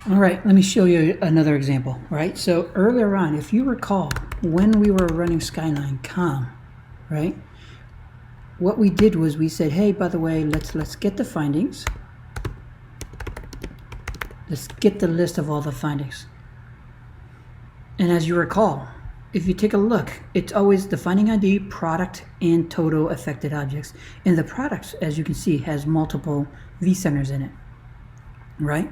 All right, let me show you another example, right? So earlier on, if you recall, when we were running Skyline COM, right? What we did was we said, hey, by the way, let's get the findings. Let's get the list of all the findings. And as you recall, if you take a look, it's always the finding ID, product, and total affected objects. And the product, as you can see, has multiple vCenters in it, right?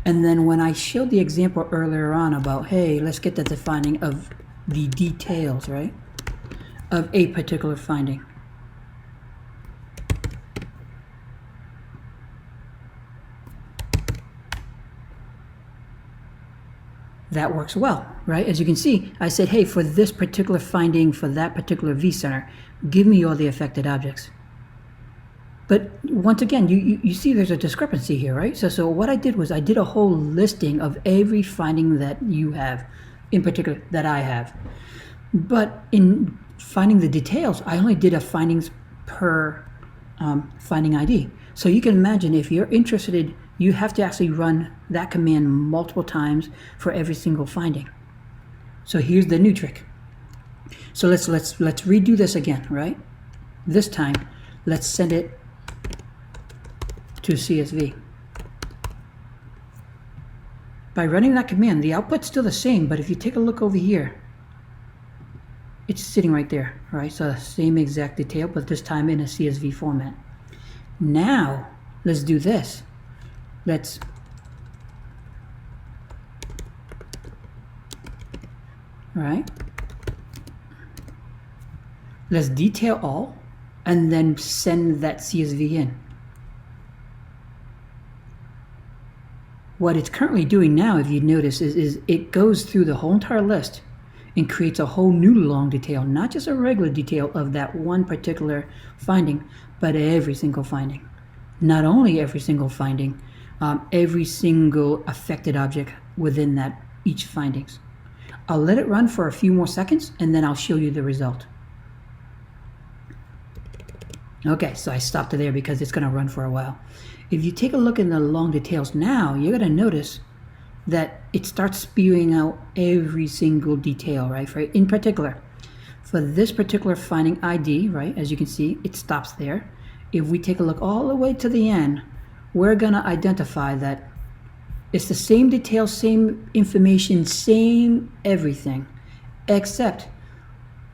And then when I showed the example earlier on about, hey, let's get the defining of the details, right, of a particular finding. That works well, right? As you can see, I said, hey, for this particular finding, for that particular vCenter, give me all the affected objects. But once again, you see there's a discrepancy here, right? So what I did was I did a whole listing of every finding that you have, in particular that I have. But in finding the details, I only did a findings per finding ID. So you can imagine if you're interested, you have to actually run that command multiple times for every single finding. So here's the new trick. So let's redo this again, right? This time, let's send it to CSV. By running that command, the output's still the same, but if you take a look over here, it's sitting right there, right? So same exact detail, but this time in a CSV format. Now, let's do this. Let's detail all, and then send that CSV in. What it's currently doing now, if you notice, is it goes through the whole entire list and creates a whole new long detail, not just a regular detail of that one particular finding, but every single finding. Not only every single finding, every single affected object within that each findings. I'll let it run for a few more seconds and then I'll show you the result. Okay, so I stopped it there because it's going to run for a while. If you take a look in the long details now, you're going to notice that it starts spewing out every single detail, right? In particular, for this particular finding ID, right, as you can see, it stops there. If we take a look all the way to the end, we're going to identify that it's the same detail, same information, same everything, except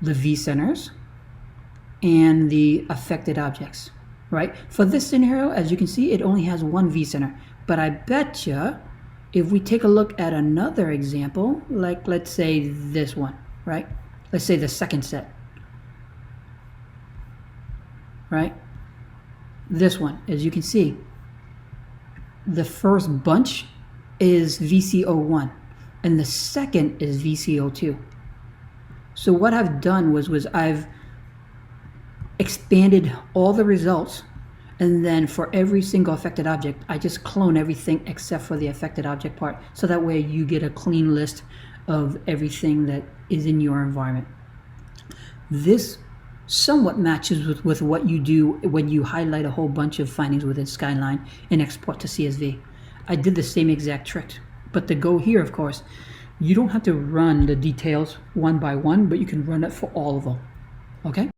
the vCenters and the affected objects, right? For this scenario, as you can see, it only has one vCenter. But I bet you, if we take a look at another example, like let's say this one, right? Let's say the second set, right? This one, as you can see, the first bunch is VCO1 and the second is VCO2. So what I've done was I've expanded all the results, and then for every single affected object, I just clone everything except for the affected object part. So that way you get a clean list of everything that is in your environment. This somewhat matches with what you do when you highlight a whole bunch of findings within Skyline and export to CSV. I did the same exact trick, but the go here, of course, you don't have to run the details one by one, but you can run it for all of them, okay?